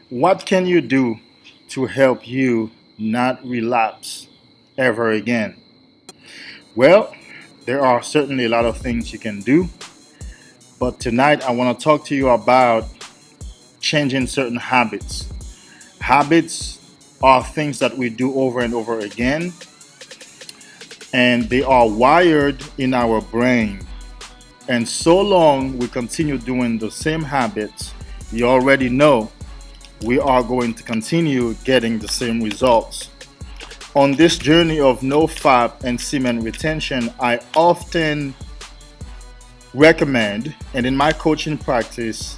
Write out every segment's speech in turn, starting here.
What can you do to help you not relapse ever again? Well, there are certainly a lot of things you can do, but tonight I want to talk to you about changing certain habits. Habits are things that we do over and over again, and they are wired in our brain. And so long we continue doing the same habits, you already know we are going to continue getting the same results. On this journey of no fap and semen retention, I often recommend, and in my coaching practice,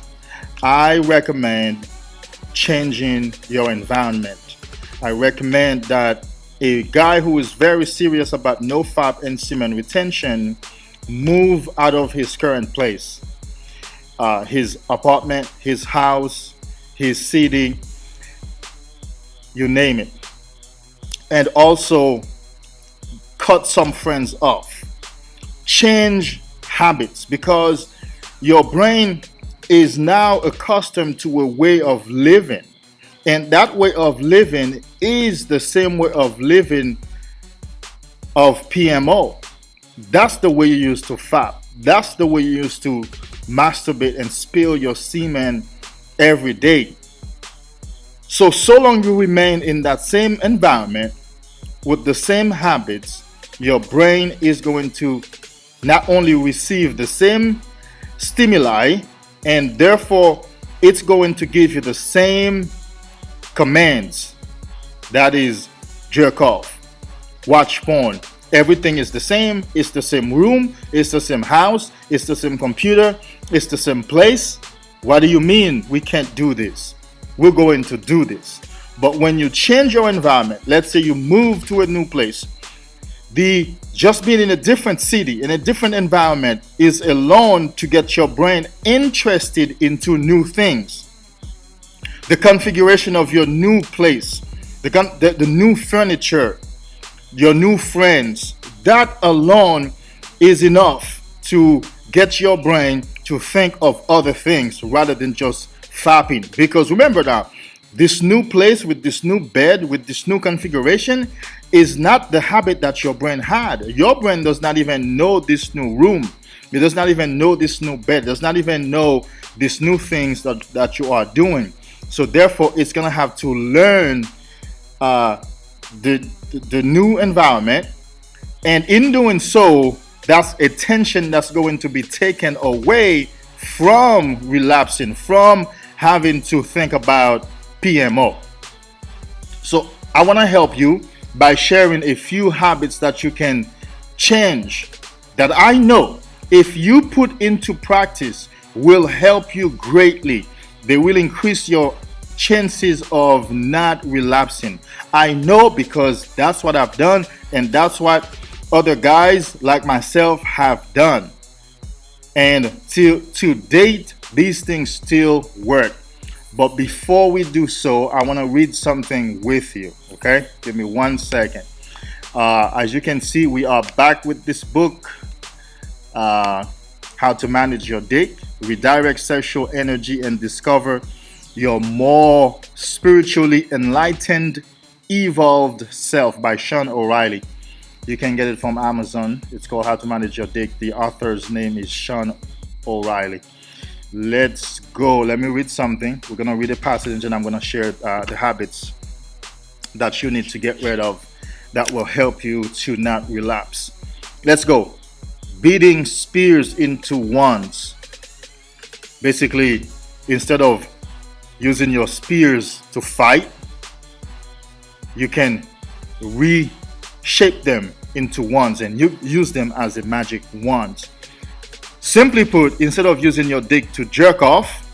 I recommend changing your environment. I recommend that a guy who is very serious about no fap and semen retention move out of his current place, his apartment, his house, his city, you name it. And also cut some friends off. Change habits because your brain is now accustomed to a way of living. And that way of living is the same way of living of PMO. That's the way you used to fap. That's the way you used to masturbate and spill your semen every day. So long you remain in that same environment with the same habits, your brain is going to not only receive the same stimuli, and therefore it's going to give you the same commands. That is, jerk off, watch porn. Everything is the same. It's the same room. It's the same house. It's the same computer. It's the same place. What do you mean we can't do this? We're going to do this. But when you change your environment, let's say you move to a new place, the just being in a different city, in a different environment is alone to get your brain interested into new things. The configuration of your new place, the new furniture, your new friends, that alone is enough to get your brain to think of other things rather than just fapping. Because remember now, this new place with this new bed, with this new configuration is not the habit that your brain had. Your brain does not even know this new room. It does not even know this new bed. It does not even know these new things that you are doing. So therefore, it's going to have to learn the new environment. And in doing so, that's attention that's going to be taken away from relapsing, from having to think about PMO. So I want to help you by sharing a few habits that you can change that I know if you put into practice will help you greatly. They will increase your chances of not relapsing. I know because that's what I've done and that's what other guys like myself have done. And to date, these things still work. But before we do so, I want to read something with you. Okay, give me 1 second. As you can see, we are back with this book, How to Manage Your Dick, Redirect Sexual Energy and Discover Your More Spiritually Enlightened, Evolved Self by Sean O'Reilly. You can get it from Amazon. It's called How to Manage Your Dick. The author's name is Sean O'Reilly. Let's go. Let me read something. We're going to read a passage and I'm going to share the habits that you need to get rid of that will help you to not relapse. Let's go. Beating spears into wands. Basically, instead of using your spears to fight, you can reshape them into wands and you use them as a magic wand. Simply put, instead of using your dick to jerk off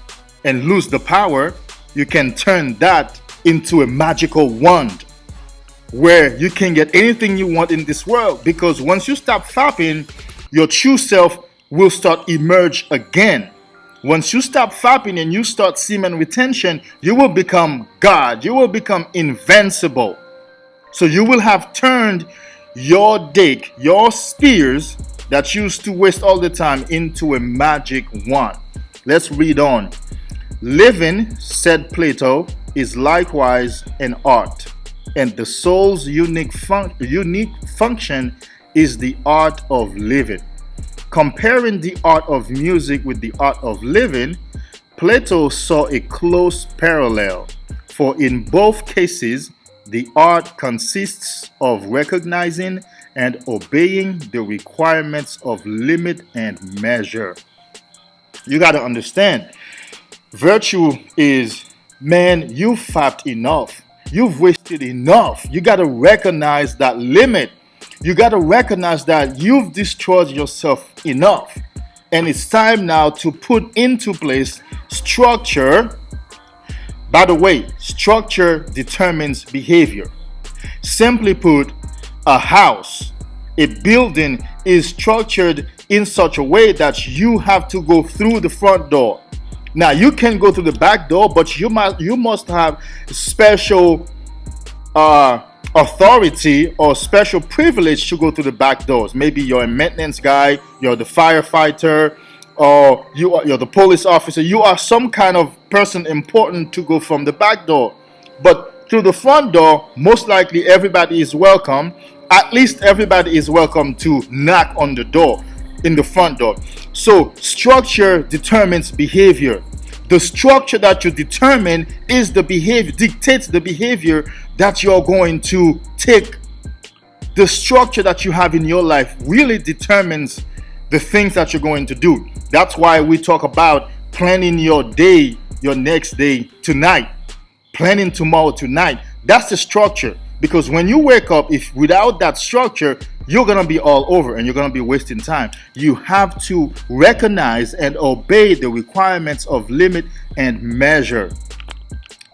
and lose the power, you can turn that into a magical wand where you can get anything you want in this world. Because once you stop fapping, your true self will start emerge again. Once you stop fapping and you start semen retention, you will become God. You will become invincible. So you will have turned your dick, your spears that you used to waste all the time into a magic wand. Let's read on. Living, said Plato, is likewise an art, and the soul's unique function is the art of living. Comparing the art of music with the art of living, Plato saw a close parallel, for in both cases, the art consists of recognizing and obeying the requirements of limit and measure. You got to understand, virtue is, man, you've fapped enough. You've wasted enough. You got to recognize that limit. You got to recognize that you've destroyed yourself enough. And it's time now to put into place structure. By the way, structure determines behavior. Simply put, a house, a building is structured in such a way that you have to go through the front door. Now you can go through the back door, but you must have special authority or special privilege to go through the back doors. Maybe you're a maintenance guy, you're the firefighter, or you're the police officer. You are some kind of person important to go from the back door. But through the front door, most likely everybody is welcome. At least everybody is welcome to knock on the door in the front door. So structure determines behavior. The structure that you determine is the behavior, dictates the behavior that you're going to take. The structure that you have in your life really determines the things that you're going to do. That's why we talk about planning your day, your next day tonight, planning tomorrow tonight. That's the structure. Because when you wake up, if without that structure, you're going to be all over and you're going to be wasting time. You have to recognize and obey the requirements of limit and measure.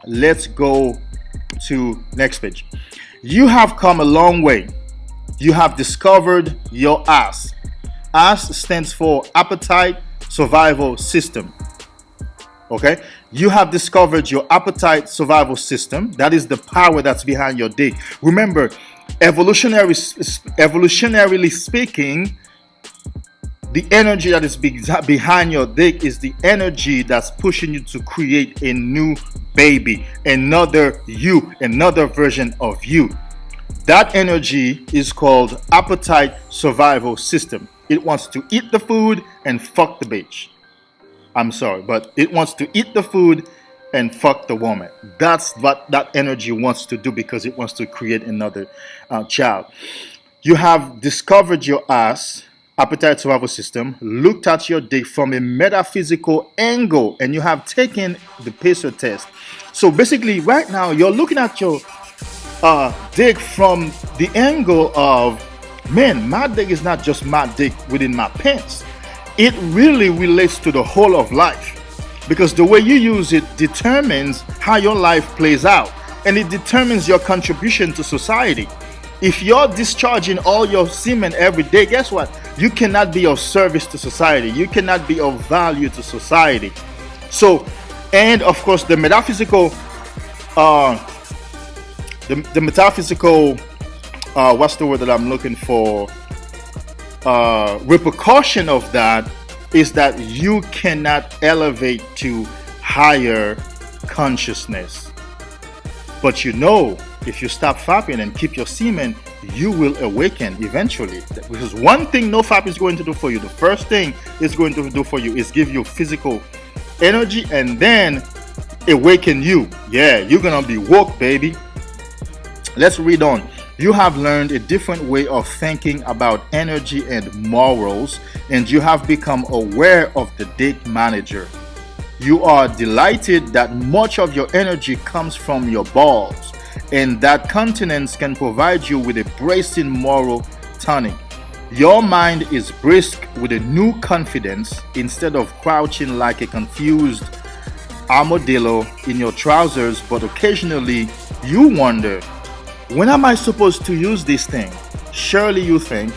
Let's go to next page. You have come a long way. You have discovered your ASS. ASS stands for Appetite Survival System. Okay? You have discovered your appetite survival system. That is the power that's behind your day. Remember, evolutionarily speaking, the energy that is behind your dick is the energy that's pushing you to create a new baby, another you, another version of you. That energy is called appetite survival system. It wants to eat the food and fuck the bitch. I'm sorry, but it wants to eat the food and fuck the woman. That's what that energy wants to do because it wants to create another child. You have discovered your ASS, appetite survival system, looked at your dick from a metaphysical angle, and you have taken the PACER test. So basically, right now, you're looking at your dick from the angle of, man, my dick is not just my dick within my pants. It really relates to the whole of life because the way you use it determines how your life plays out, and it determines your contribution to society. If you're discharging all your semen every day, guess what? You cannot be of service to society. You cannot be of value to society. So, and of course, the metaphysical, what's the word that I'm looking for? Repercussion of that is that you cannot elevate to higher consciousness. But you know, if you stop fapping and keep your semen, you will awaken eventually. Because one thing no fap is going to do for you, the first thing it's going to do for you is give you physical energy and then awaken you. Yeah, you're gonna be woke, baby. Let's read on. You have learned a different way of thinking about energy and morals, and you have become aware of the dick manager. You are delighted that much of your energy comes from your balls, and that continence can provide you with a bracing moral tonic. Your mind is brisk with a new confidence instead of crouching like a confused armadillo in your trousers, but occasionally you wonder, when am I supposed to use this thing? Surely you think,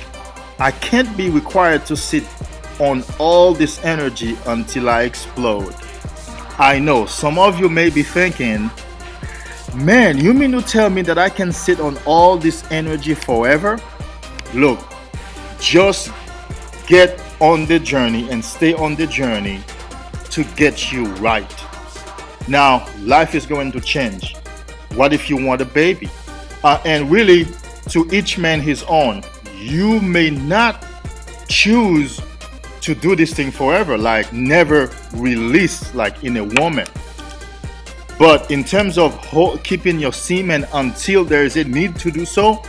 I can't be required to sit on all this energy until I explode. I know some of you may be thinking, man, you mean to tell me that I can sit on all this energy forever? Look, just get on the journey and stay on the journey to get you right. Now, life is going to change. What if you want a baby? And really, to each man his own. You may not choose to do this thing forever, like never release, like in a woman. But in terms of keeping your semen until there is a need to do so,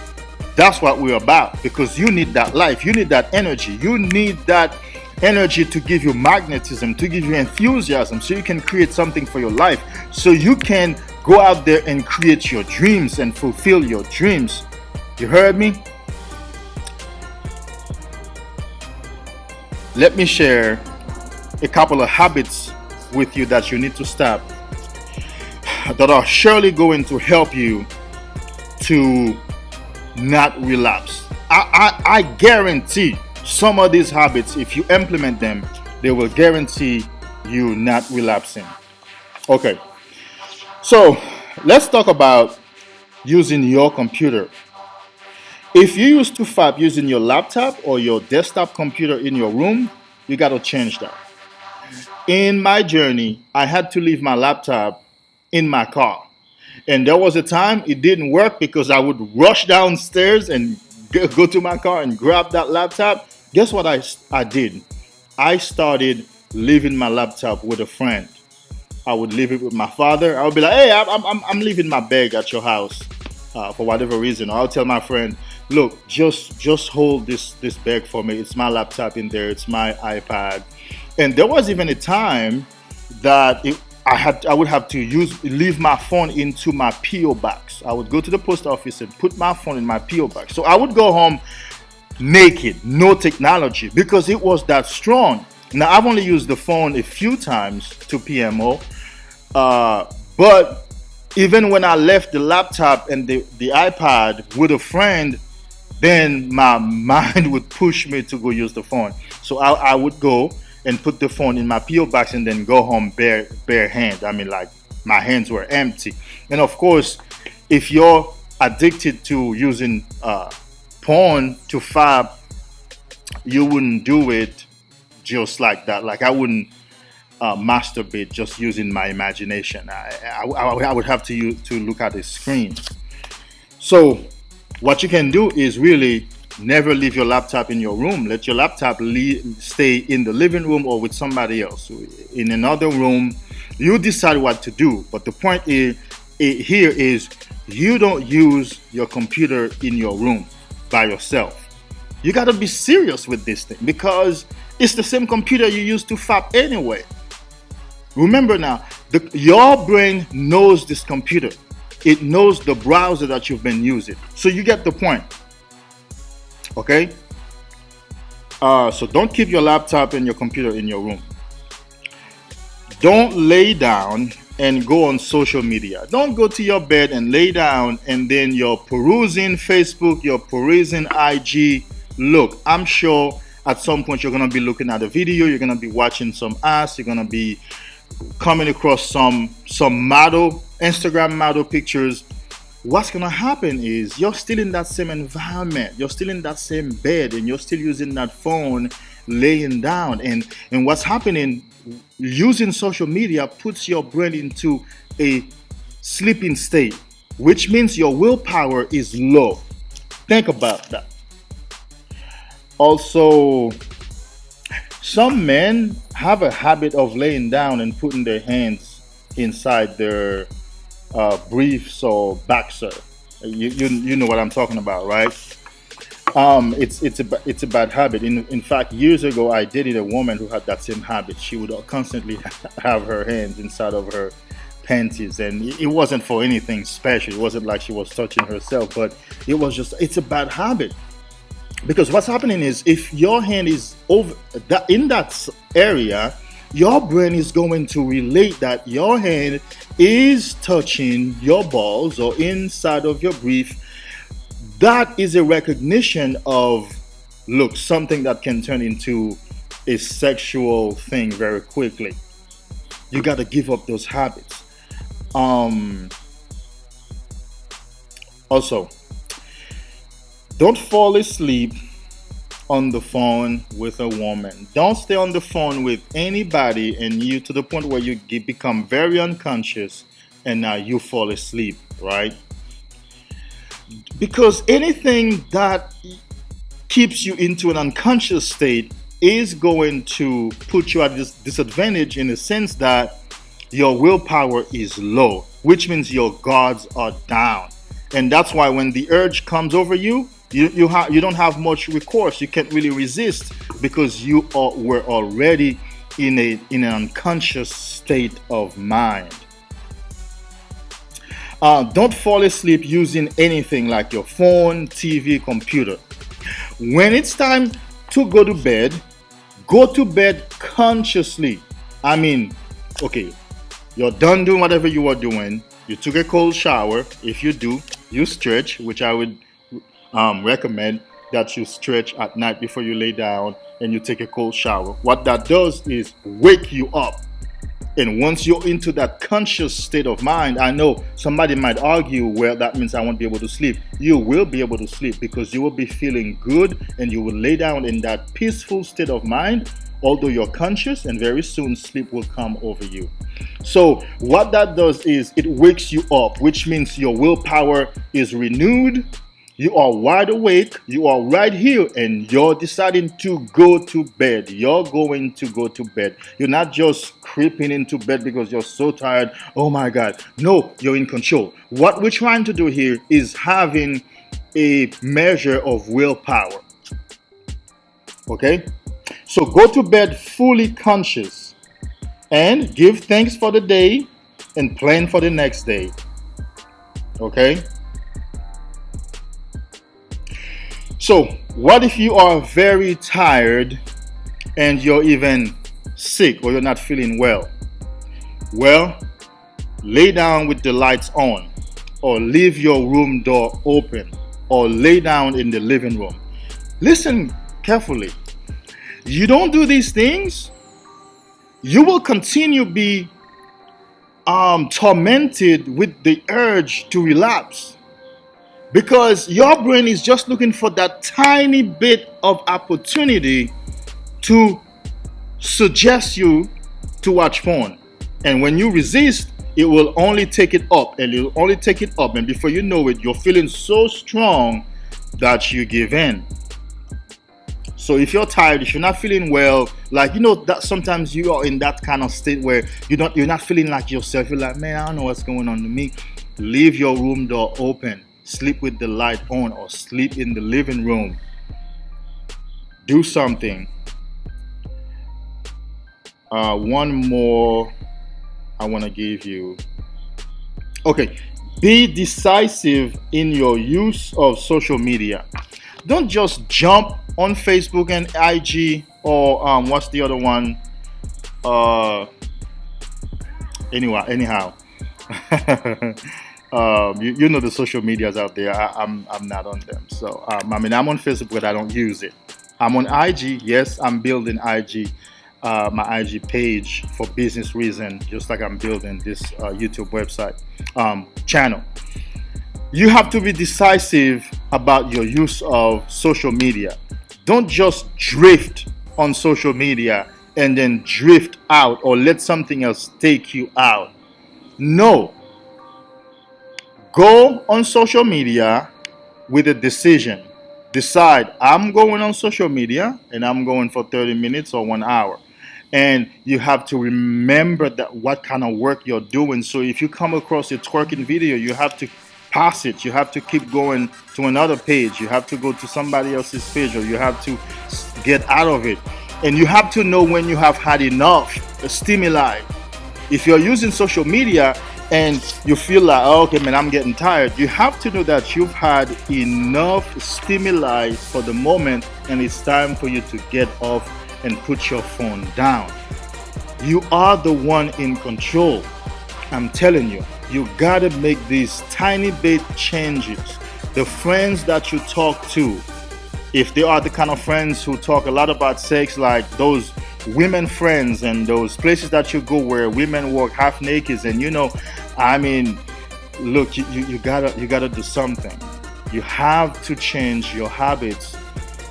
that's what we're about, because you need that life, you need that energy, you need that energy to give you magnetism, to give you enthusiasm, so you can create something for your life, so you can go out there and create your dreams and fulfill your dreams. You heard me? Let me share a couple of habits with you that you need to stop, that are surely going to help you to not relapse. I guarantee some of these habits, if you implement them, they will guarantee you not relapsing. Okay, so let's talk about using your computer. If you used to fap using your laptop or your desktop computer in your room, you got to change that. In my journey, I had to leave my laptop in my car. And there was a time it didn't work because I would rush downstairs and go to my car and grab that laptop. Guess what I did? I started leaving my laptop with a friend. I would leave it with my father. I would be like, hey, I'm leaving my bag at your house for whatever reason. Or I'll tell my friend, look, just hold this bag for me. It's my laptop in there. It's my iPad. And there was even a time that I would have to leave my phone into my PO box. I would go to the post office and put my phone in my PO box. So I would go home naked, no technology, because it was that strong. Now I've only used the phone a few times to PMO, but even when I left the laptop and the iPad with a friend, then my mind would push me to go use the phone. So I would go and put the phone in my PO box and then go home bare hand. I mean, like, my hands were empty. And of course, if you're addicted to using porn to fab, you wouldn't do it just like that. Like, I wouldn't masturbate just using my imagination. I would have to look at a screen. So what you can do is really never leave your laptop in your room. Let your laptop stay in the living room or with somebody else in another room. You decide what to do. But the point here is you don't use your computer in your room by yourself. You got to be serious with this thing, because it's the same computer you used to fap anyway. Remember now, your brain knows this computer. It knows the browser that you've been using. So you get the point. Okay? So don't keep your laptop and your computer in your room. Don't lay down and go on social media. Don't go to your bed and lay down and then you're perusing Facebook, you're perusing IG. Look, I'm sure at some point you're going to be looking at a video, you're going to be watching some ass, you're going to be coming across some model, Instagram model pictures. What's going to happen is you're still in that same environment, you're still in that same bed, and you're still using that phone laying down. And what's happening, using social media puts your brain into a sleeping state, which means your willpower is low. Think about that. Also, some men have a habit of laying down and putting their hands inside their briefs or boxer. You know what I'm talking about, right? It's a bad habit. In fact, years ago, I dated a woman who had that same habit. She would constantly have her hands inside of her panties, and it wasn't for anything special. It wasn't like she was touching herself, but it's a bad habit. Because what's happening is, if your hand is over that in that area, your brain is going to relate that your hand is touching your balls or inside of your brief. That is a recognition of, look, something that can turn into a sexual thing very quickly. You got to give up those habits. Also, don't fall asleep on the phone with a woman. Don't stay on the phone with anybody and you to the point where you become very unconscious and now you fall asleep, right? Because anything that keeps you into an unconscious state is going to put you at this disadvantage in the sense that your willpower is low, which means your guards are down. And that's why when the urge comes over you, you don't have much recourse. You can't really resist because were already in an unconscious state of mind. Don't fall asleep using anything like your phone, TV, computer. When it's time to go to bed consciously. I mean, okay, you're done doing whatever you are doing. You took a cold shower. If you do, you stretch, which I would recommend that you stretch at night before you lay down and you take a cold shower. What that does is wake you up. And once you're into that conscious state of mind, I know somebody might argue, well, that means I won't be able to sleep. You will be able to sleep because you will be feeling good and you will lay down in that peaceful state of mind, although you're conscious, and very soon sleep will come over you. So what that does is it wakes you up, which means your willpower is renewed. You are wide awake, you are right here, and you're deciding to go to bed. You're going to go to bed. You're not just creeping into bed because you're so tired. Oh my God. No, you're in control. What we're trying to do here is having a measure of willpower. Okay? So go to bed fully conscious and give thanks for the day and plan for the next day. Okay? So, what if you are very tired and you're even sick or you're not feeling well? Well, lay down with the lights on, or leave your room door open, or lay down in the living room. Listen carefully. You don't do these things, you will continue to be tormented with the urge to relapse. Because your brain is just looking for that tiny bit of opportunity to suggest you to watch porn. And when you resist, it will only take it up and it will only take it up. And before you know it, you're feeling so strong that you give in. So if you're tired, if you're not feeling well, like, that sometimes you are in that kind of state where you're not feeling like yourself. You're like, man, I don't know what's going on to me. Leave your room door open. Sleep with the light on, or sleep in the living room. Do something. One more I want to give you. Okay, be decisive in your use of social media. Don't just jump on Facebook and IG, or what's the other one? Anyhow. You know the social medias out there. I'm not on them. So I'm on Facebook, but I don't use it. I'm on IG. Yes, I'm building IG, my IG page for business reason, just like I'm building this YouTube website channel. You have to be decisive about your use of social media. Don't just drift on social media and then drift out, or let something else take you out. No. Go on social media with a decision. Decide, I'm going on social media and I'm going for 30 minutes or 1 hour. And you have to remember that what kind of work you're doing. So if you come across a twerking video, you have to pass it. You have to keep going to another page. You have to go to somebody else's page, or you have to get out of it. And you have to know when you have had enough stimuli. If you're using social media and you feel like, oh, okay, man, I'm getting tired, you have to know that you've had enough stimuli for the moment, and it's time for you to get off and put your phone down. You are the one in control. I'm telling you, you gotta make these tiny bit changes. The friends that you talk to, if they are the kind of friends who talk a lot about sex, like those women friends and those places that you go where women walk half naked, and look, you gotta do something. You have to change your habits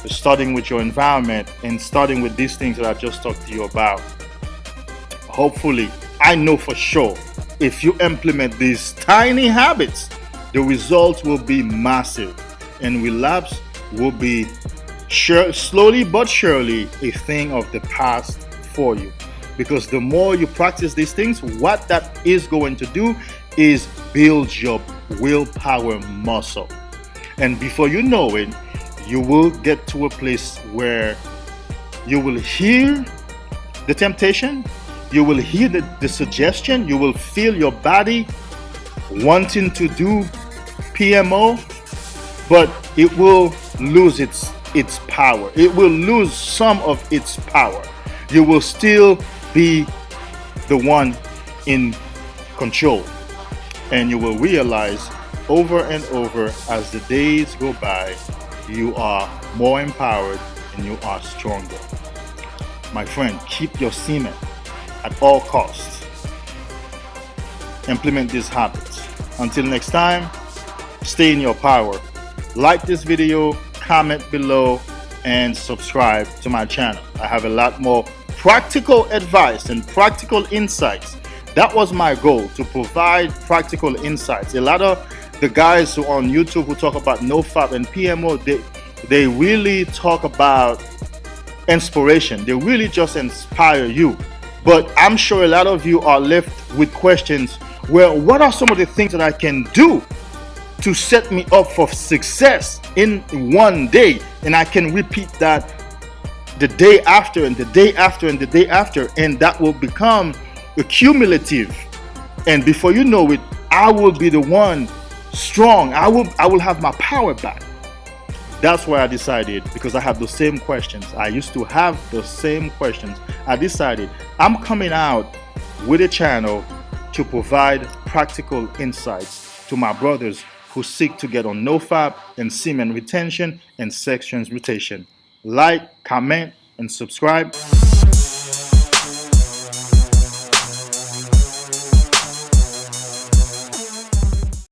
starting with your environment and starting with these things that I just talked to you about. Hopefully, I know for sure, if you implement these tiny habits, the results will be massive, and relapse will be slowly but surely a thing of the past for you. Because the more you practice these things, what that is going to do is build your willpower muscle. And before you know it, you will get to a place where you will hear the temptation, you will hear the suggestion, you will feel your body wanting to do PMO, but it will lose its power. It will lose some of its power. You will still be the one in control. And you will realize over and over as the days go by, you are more empowered and you are stronger. My friend, keep your semen at all costs. Implement these habits. Until next time, stay in your power. Like this video, comment below, and subscribe to my channel. I have a lot more practical advice and practical insights. That was my goal, to provide practical insights. A lot of the guys who on YouTube who talk about NoFap and PMO, they really talk about inspiration. They really just inspire you. But I'm sure a lot of you are left with questions. Well, what are some of the things that I can do to set me up for success in one day? And I can repeat that the day after and the day after and the day after, and that will become accumulative. And before you know it, I will be the one strong. I will have my power back. That's why I decided, because I have the same questions. I used to have the same questions. I decided I'm coming out with a channel to provide practical insights to my brothers who seek to get on NoFap and semen retention and sex transmutation. Like, comment, and subscribe.